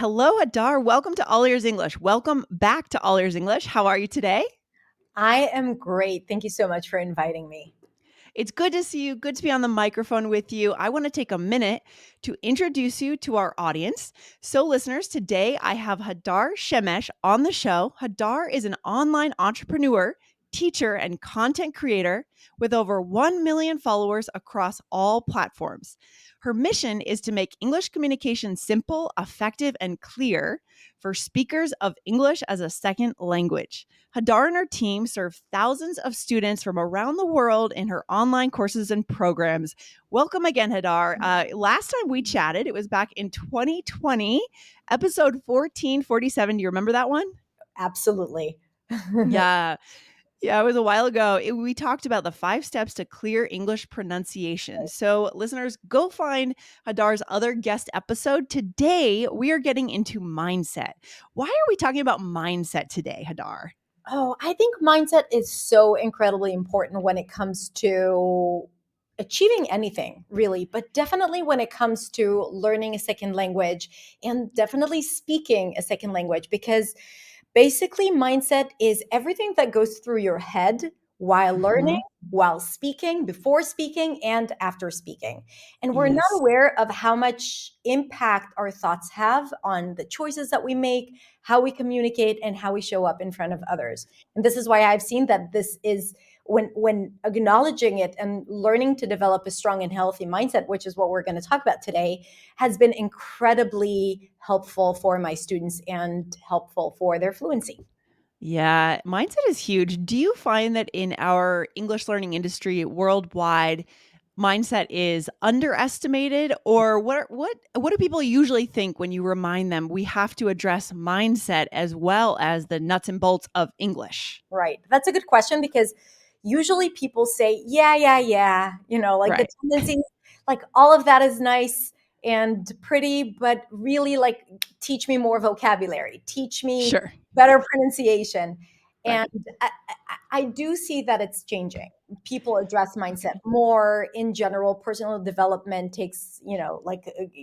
Hello, Hadar. Welcome to All Ears English. Welcome back to All Ears English. How are you today? I am great. Thank you so much for inviting me. It's good to see you. Good to be on the microphone with you. I want to take a minute to introduce you to our audience. So, listeners, today I have Hadar Shemesh on the show. Hadar is an online entrepreneur, teacher, and content creator with over 1 million followers across all platforms. Her mission is to make English communication simple, effective, and clear for speakers of English as a second language. Hadar and her team serve thousands of students from around the world in her online courses and programs. Welcome again, Hadar. Last time we chatted, it was back in 2020, episode 1447. Do you remember that one? Absolutely. Yeah. Yeah, it was a while ago. We talked about the 5 steps to clear English pronunciation. So, listeners, go find Hadar's other guest episode. Today, we are getting into mindset. Why are we talking about mindset today, Hadar? Oh, I think mindset is so incredibly important when it comes to achieving anything, really, but definitely when it comes to learning a second language and definitely speaking a second language, because basically mindset is everything that goes through your head while learning, Mhm. while speaking, before speaking, and after speaking. And we're not Yes. aware of how much impact our thoughts have on the choices that we make, how we communicate, and how we show up in front of others. And this is why I've seen that this is when acknowledging it and learning to develop a strong and healthy mindset, which is what we're going to talk about today, has been incredibly helpful for my students and helpful for their fluency. Yeah, mindset is huge. Do you find that in our English learning industry worldwide, mindset is underestimated, or what do people usually think when you remind them we have to address mindset as well as the nuts and bolts of English? Right. That's a good question because usually people say, yeah, yeah, yeah. Like the Right. tendency, like all of that is nice and pretty, but really like teach me more vocabulary, teach me Sure. better pronunciation. And Right. I do see that it's changing. People address mindset Okay. more in general. Personal development takes,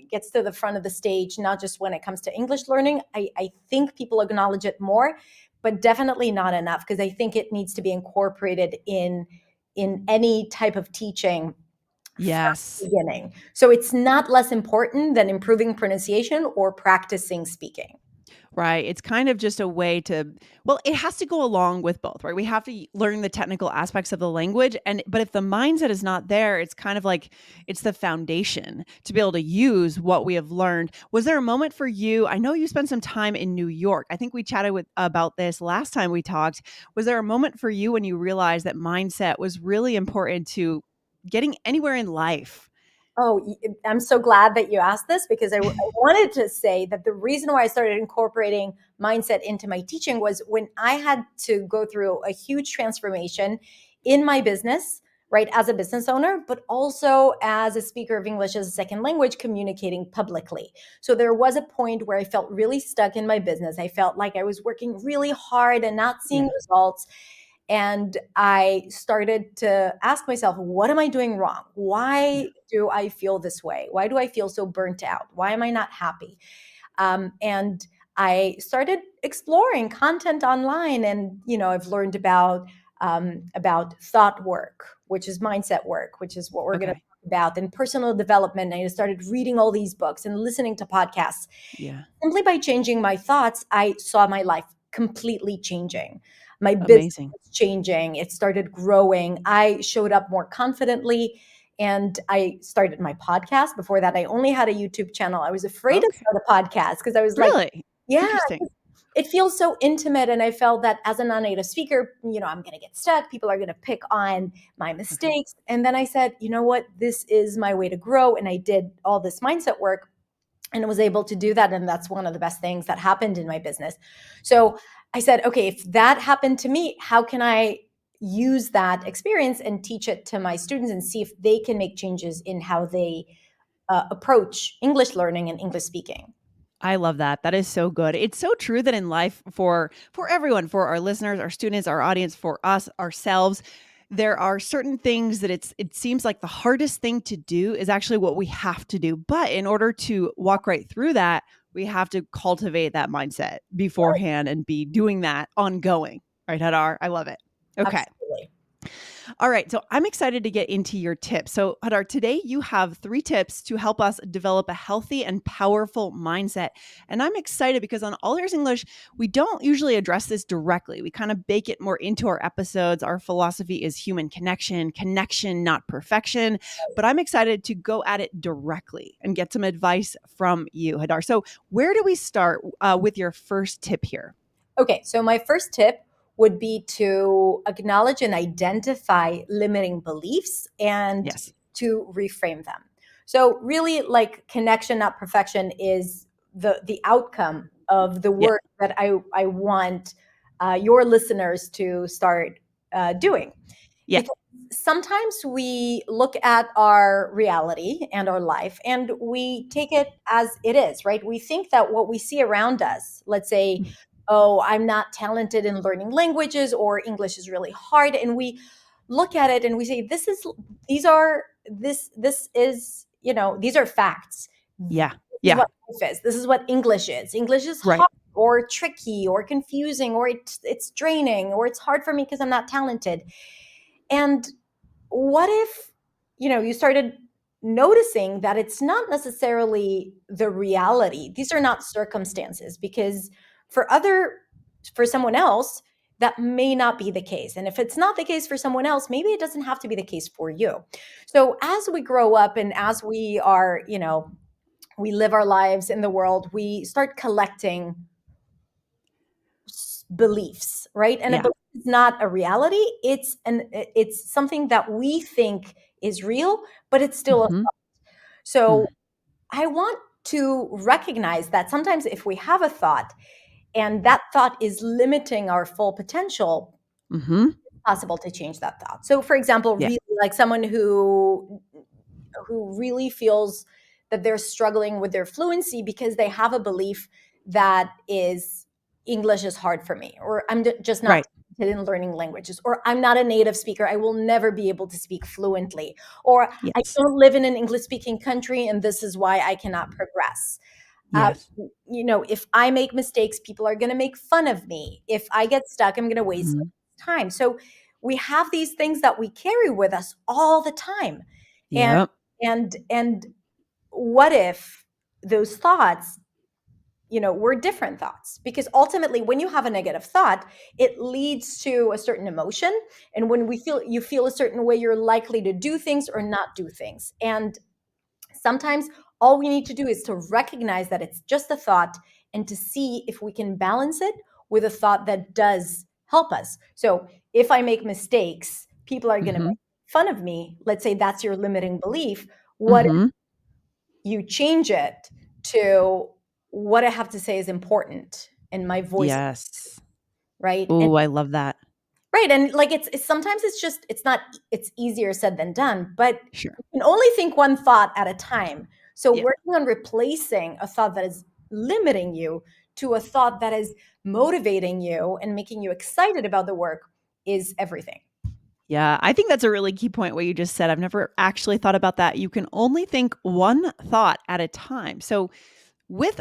gets to the front of the stage, not just when it comes to English learning. I think people acknowledge it more, but definitely not enough because I think it needs to be incorporated in any type of teaching from the Yes. beginning. So it's not less important than improving pronunciation or practicing speaking. Right. It's kind of just a way to, well, it has to go along with both, right? We have to learn the technical aspects of the language. But if the mindset is not there, it's kind of like it's the foundation to be able to use what we have learned. Was there a moment for you? I know you spent some time in New York. I think we chatted about this last time we talked. Was there a moment for you when you realized that mindset was really important to getting anywhere in life? Oh, I'm so glad that you asked this because I wanted to say that the reason why I started incorporating mindset into my teaching was when I had to go through a huge transformation in my business, right, as a business owner, but also as a speaker of English as a second language, communicating publicly. So there was a point where I felt really stuck in my business. I felt like I was working really hard and not seeing Yeah. results. And I started to ask myself, what am I doing wrong? Yeah. Why do I feel this way? Why do I feel so burnt out? Why am I not happy? And I started exploring content online, and I've learned about thought work, which is mindset work, which is what we're going to Okay. talk about, and personal development. And I started reading all these books and listening to podcasts. Yeah. Simply by changing my thoughts, I saw my life completely changing. My business Amazing. was changing. It started growing. I showed up more confidently and I started my podcast. Before that, I only had a YouTube channel. I was afraid to Okay. start a podcast because I was like, Really yeah, interesting. it feels so intimate. And I felt that as a non-native speaker, I'm going to get stuck. People are going to pick on my Okay. mistakes. And then I said, you know what? This is my way to grow. And I did all this mindset work and was able to do that. And that's one of the best things that happened in my business. So I said, okay, if that happened to me, how can I use that experience and teach it to my students and see if they can make changes in how they approach English learning and English speaking? I love that. That is so good. It's so true that in life for everyone, for our listeners, our students, our audience, for us ourselves, there are certain things that it seems like the hardest thing to do is actually what we have to do. But in order to walk right through that, we have to cultivate that mindset beforehand and be doing that ongoing. Right, Hadar? I love it. Okay. Absolutely. All right. So I'm excited to get into your tips. So, Hadar, today you have 3 tips to help us develop a healthy and powerful mindset. And I'm excited because on All Ears English, we don't usually address this directly. We kind of bake it more into our episodes. Our philosophy is human connection, connection, not perfection. But I'm excited to go at it directly and get some advice from you, Hadar. So, where do we start with your first tip here? Okay, so my first tip would be to acknowledge and identify limiting beliefs and Yes. to reframe them. So really, like, connection, not perfection, is the outcome of the Yeah. work that I want your listeners to start doing. Yeah. Because sometimes we look at our reality and our life and we take it as it is, right? We think that what we see around us, let's say, oh, I'm not talented in learning languages, or English is really hard, and we look at it and we say, this is, these are facts. Yeah. This is Yeah. what life is. This is what English is. English is Right. hard or tricky or confusing, or it's draining, or it's hard for me because I'm not talented. And what if, you started noticing that it's not necessarily the reality? These are not circumstances, because for someone else, that may not be the case. And if it's not the case for someone else, maybe it doesn't have to be the case for you. So as we grow up and as we are, we live our lives in the world, we start collecting beliefs, right? And a Yeah. belief is not a reality. It's something that we think is real, but it's still a. Mm-hmm. So I want to recognize that sometimes if we have a thought and that thought is limiting our full potential, Mm-hmm. it's possible to change that thought. So for example, Yeah. really, like, someone who really feels that they're struggling with their fluency because they have a belief that is, English is hard for me, or I'm just not Right. talented in learning languages, or I'm not a native speaker, I will never be able to speak fluently, or I Yes. don't live in an English speaking country and this is why I cannot progress. uh, Yes. if I make mistakes, people are going to make fun of me. If I get stuck, I'm going to waste Mhm. time. So we have these things that we carry with us all the time. And Yep. and what if those thoughts, were different thoughts? Because ultimately, when you have a negative thought, it leads to a certain emotion. And when you feel a certain way, you're likely to do things or not do things. And sometimes all we need to do is to recognize that it's just a thought and to see if we can balance it with a thought that does help us. So if I make mistakes, people are going to Mhm. make fun of me. Let's say that's your limiting belief. What if Mhm. you change it to, what I have to say is important and my voice, Yes. right? And Oh, I love that. right. And like, it's sometimes it's not, it's easier said than done, but Sure. you can only think one thought at a time. So Yeah. working on replacing a thought that is limiting you to a thought that is motivating you and making you excited about the work is everything. Yeah, I think that's a really key point what you just said. I've never actually thought about that. You can only think one thought at a time. So with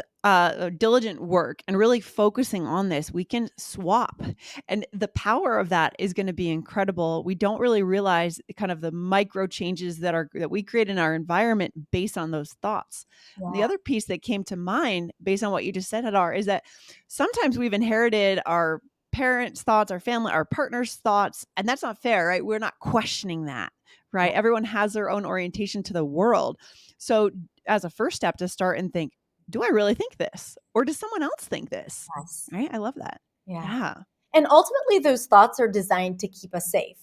diligent work and really focusing on this, we can swap. And the power of that is going to be incredible. We don't really realize kind of the micro changes that we create in our environment based on those thoughts. The Yeah. other piece that came to mind based on what you just said, Hadar, is that sometimes we've inherited our parents' thoughts, our family, our partner's thoughts, and that's not fair, right? We're not questioning that, right? Everyone has their own orientation to the world. So as a first step, to start and think, do I really think this? Or does someone else think this? Yes. Right? I love that. Yeah. Yeah. And ultimately, those thoughts are designed to keep us safe,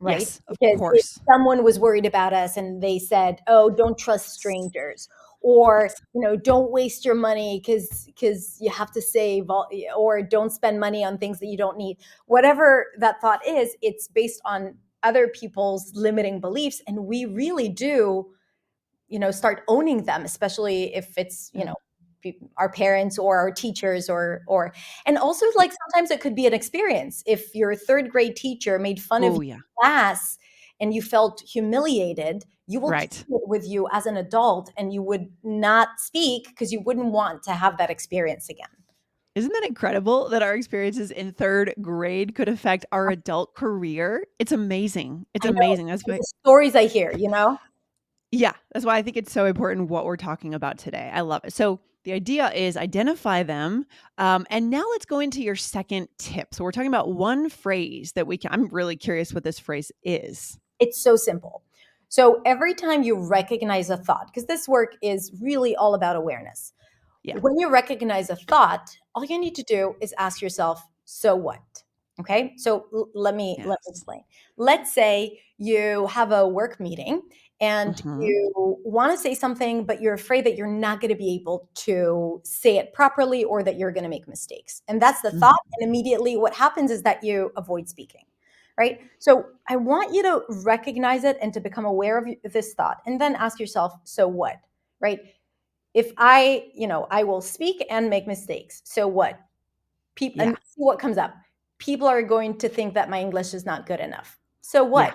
right? Yes, of Because if course. someone was worried about us and they said, "Oh, don't trust strangers," or, Yes. "Don't waste your money because you have to save," or "Don't spend money on things that you don't need." Whatever that thought is, it's based on other people's limiting beliefs, and we really do, start owning them, especially if it's, Yeah. our parents or our teachers, or and also, like, sometimes it could be an experience. If your third grade teacher made fun of you Oh, yeah. in class and you felt humiliated, you will Right. keep it with you as an adult, and you would not speak because you wouldn't want to have that experience again. Isn't that incredible that our experiences in third grade could affect our adult career? It's amazing. It's I know amazing. That's why, the stories I hear, yeah, that's why I think it's so important what we're talking about today. I love it. So the idea is identify them. And now let's go into your second tip. So we're talking about one phrase that we can, I'm really curious what this phrase is. It's so simple. So every time you recognize a thought, because this work is really all about awareness. Yeah. When you recognize a thought, all you need to do is ask yourself, so what? Okay. So let me Yes. explain. Let's say you have a work meeting and Hmm. you want to say something, but you're afraid that you're not going to be able to say it properly or that you're going to make mistakes. And that's the thought. And immediately what happens is that you avoid speaking. Right. So I want you to recognize it and to become aware of this thought and then ask yourself, so what? Right. If I will speak and make mistakes. So what? People and Yeah. see what comes up. People are going to think that my English is not good enough. So Yeah. what?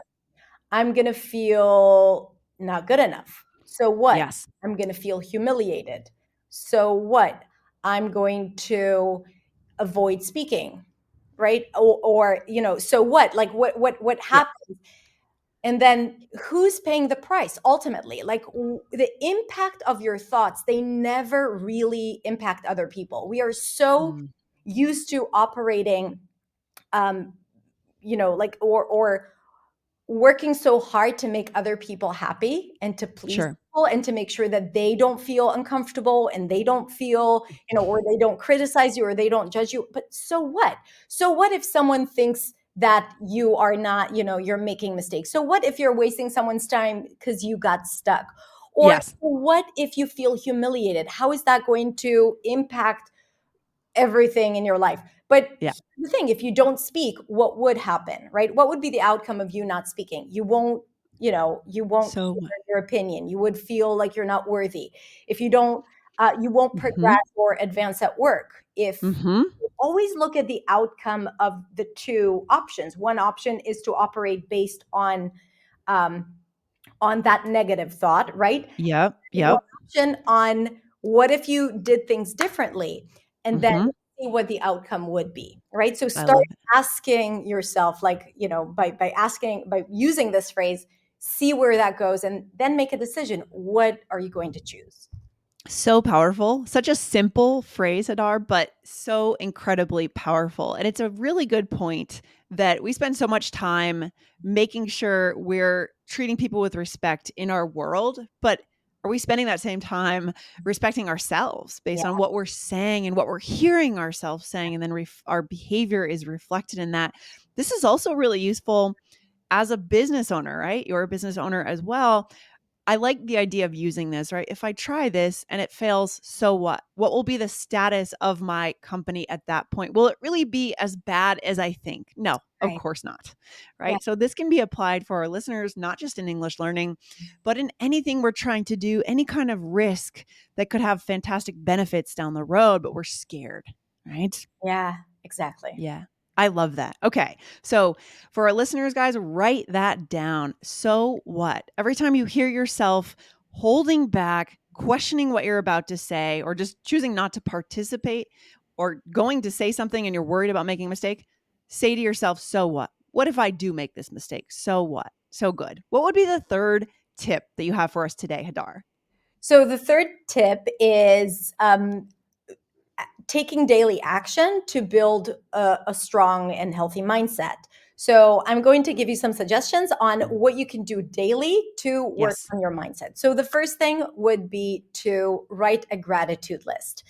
I'm going to feel not good enough. So what? Yes. I'm going to feel humiliated. So what? I'm going to avoid speaking, right? So what? Like what Yeah. happens? And then who's paying the price ultimately? Like the impact of your thoughts, they never really impact other people. We are so Mm. used to operating, um, like or working so hard to make other people happy and to please Sure. people and to make sure that they don't feel uncomfortable and they don't feel, or they don't criticize you or they don't judge you. But so what? So what if someone thinks that you are not, you're making mistakes? So what if you're wasting someone's time because you got stuck? Or Yes. what if you feel humiliated? How is that going to impact everything in your life? But Yeah. the thing, if you don't speak, what would happen, right? What would be the outcome of you not speaking? You won't So hear what? your opinion. You would feel like you're not worthy. If you don't, you won't Hmm. progress or advance at work. If Hmm. you always look at the outcome of the two options, one option is to operate based um, on that negative thought, right? Yep. One Yep. option on what if you did things differently, and then Hmm. see what the outcome would be, right? So I start love it. asking yourself, like, by using this phrase, see where that goes, and then make a decision. What are you going to choose? So powerful. Such a simple phrase, Hadar, but so incredibly powerful. And it's a really good point that we spend so much time making sure we're treating people with respect in our world, but are we spending that same time respecting ourselves Yeah, based on what we're saying and what we're hearing ourselves saying? And then our behavior is reflected in that. This is also really useful as a business owner, right? You're a business owner as well. I like the idea of using this, right? If I try this and it fails, so what? What will be the status of my company at that point? Will it really be as bad as I think? No, of right. course not. Yeah, Right. So this can be applied for our listeners, not just in English learning, but in anything we're trying to do, any kind of risk that could have fantastic benefits down the road, but we're scared. Right. yeah, exactly. Yeah. I love that. Okay. So, for our listeners, guys, write that down. So what? Every time you hear yourself holding back, questioning what you're about to say, or just choosing not to participate, or going to say something and you're worried about making a mistake, say to yourself, so what? What if I do make this mistake? So what? So good. What would be the third tip that you have for us today, Hadar? So the third tip is taking daily action to build a strong and healthy mindset. So, I'm going to give you some suggestions on what you can do daily to work Yes. on your mindset. So, the first thing would be to write a gratitude list.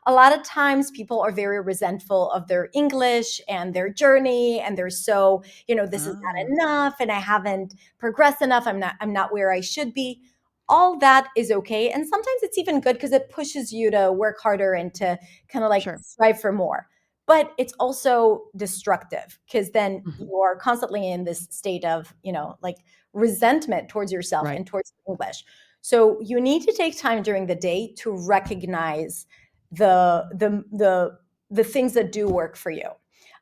A lot of times people are very resentful of their English and their journey, and they're so, this is not Ah, enough and I haven't progressed enough. I'm not where I should be. All that is okay. And sometimes it's even good because it pushes you to work harder and to kind of like sure. strive for more. But it's also destructive because then Mhm. you are constantly in this state of, like resentment towards yourself Right. and towards English. So you need to take time during the day to recognize the the the things that do work for you.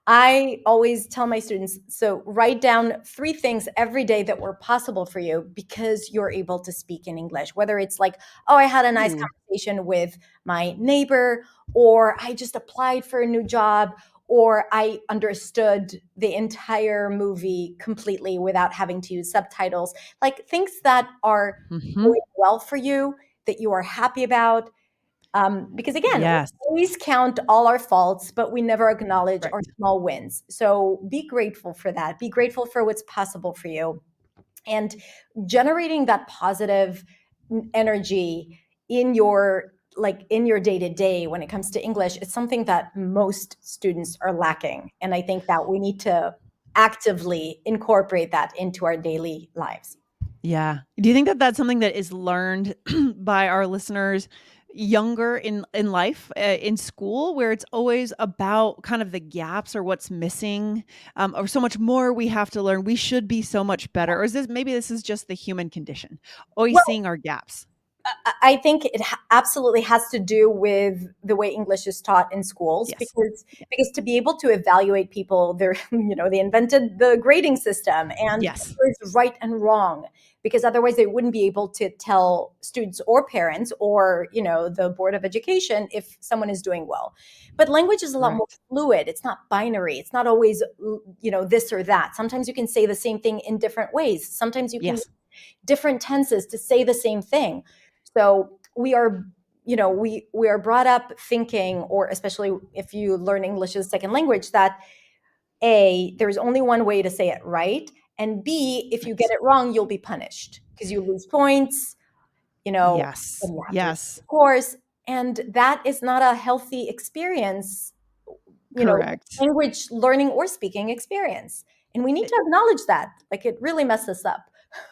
I always tell my students, so write down 3 things every day that were possible for you because you're able to speak in English. Whether it's like, oh, I had a nice Ooh. conversation with my neighbor, or I just applied for a new job, or I understood the entire movie completely without having to use subtitles. Like things that are Mhm. going well for you, that you are happy about. Because again, we Yes. always count all our faults, but we never acknowledge our Correct. small wins. So be grateful for that. Be grateful for what's possible for you. And generating that positive energy in your day to day when it comes to English, it's something that most students are lacking. And I think that we need to actively incorporate that into our daily lives. Yeah. Do you think that that's something that is learned by our listeners younger in life, in school, where it's always about kind of the gaps or what's missing, or so much more we have to learn? We should be so much better. Or is this is just the human condition, always Well, seeing our gaps? I think it absolutely has to do with the way English is taught in schools, Yes. because to be able to evaluate people, they're they invented the grading system, and Yes. there's right and wrong, because otherwise they wouldn't be able to tell students or parents or the board of education if someone is doing well. But language is a lot more Correct. fluid. It's not binary. It's not always this or that. Sometimes you can say the same thing in different ways. Sometimes you can Yes. different tenses to say the same thing. So we are brought up thinking, or especially if you learn English as a second language, that A, there's only one way to say it right, and B, if you get Right. it wrong, you'll be punished because you lose points, Yes. and you have to repeat Yes. the course. And that is not a healthy experience, you know, Correct. language learning or speaking experience. And we need to acknowledge that. Like it really messed us up.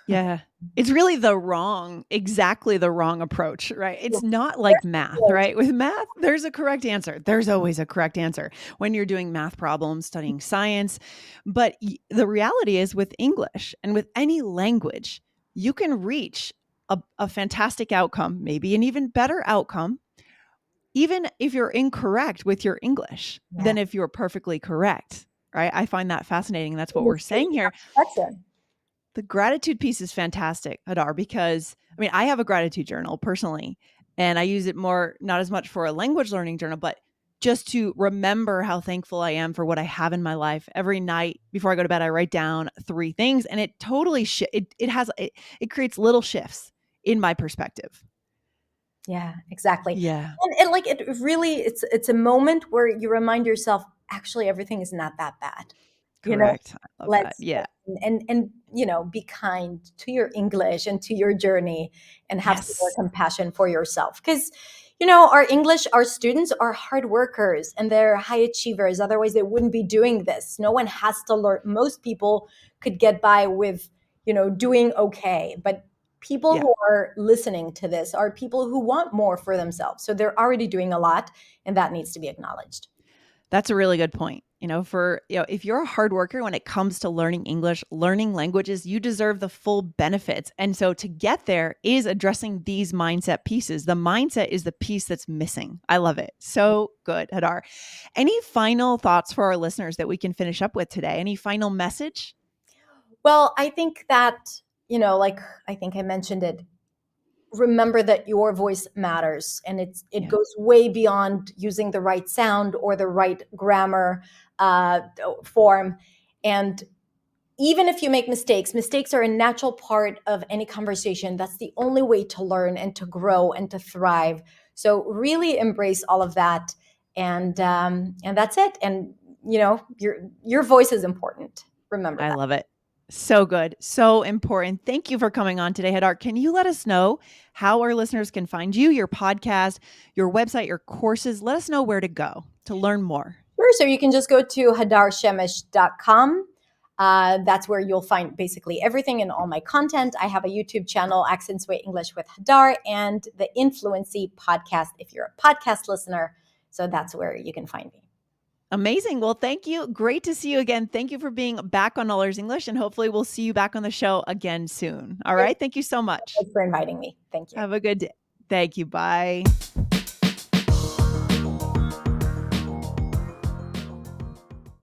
Yeah. It's really exactly the wrong approach, right? It's not like Very math, close. right? With math, there's a correct answer. There's always a correct answer when you're doing math problems, studying science. But the reality is with English and with any language, you can reach a fantastic outcome, maybe an even better outcome, even if you're incorrect with your English Yeah. than if you're perfectly correct, right? I find that fascinating. That's what we're Mistake saying here. perfection. The gratitude piece is fantastic, Hadar, because I mean, I have a gratitude journal personally, and I use it more, not as much for a language learning journal, but just to remember how thankful I am for what I have in my life. Every night before I go to bed, I write down 3 things, and it totally it creates little shifts in my perspective. Yeah, exactly. Yeah, And like it really, it's a moment where you remind yourself, actually everything is not that bad. You know, correct. I love that. let's Yeah. and be kind to your English and to your journey, and have some more Yes. compassion for yourself, because our students are hard workers and they're high achievers. Otherwise they wouldn't be doing this. No one has to learn. Most people could get by with doing okay, but people Yeah. who are listening to this are people who want more for themselves, so they're already doing a lot, and that needs to be acknowledged. That's a really good point. If you're a hard worker when it comes to learning English, learning languages, you deserve the full benefits. And so to get there is addressing these mindset pieces. The mindset is the piece that's missing. I love it. So good, Hadar. Any final thoughts for our listeners that we can finish up with today? Any final message? Well, I think that, like I think I mentioned it, remember that your voice matters, and it Yeah. goes way beyond using the right sound or the right grammar form. And even if you make mistakes are a natural part of any conversation. That's the only way to learn and to grow and to thrive. So really embrace all of that, and that's it. And your voice is important. Remember I that. love it. So good. So important. Thank you for coming on today, Hadar. Can you let us know how our listeners can find you, your podcast, your website, your courses? Let us know where to go to learn more. Sure. So you can just go to hadarshemesh.com. That's where you'll find basically everything and all my content. I have a YouTube channel, Accents Way English with Hadar, and the InFluency Podcast if you're a podcast listener. So that's where you can find me. Amazing. Well, thank you. Great to see you again. Thank you for being back on All Ears English, and hopefully we'll see you back on the show again soon. All right. Thank you so much. Thanks for inviting me. Thank you. Have a good day. Thank you. Bye.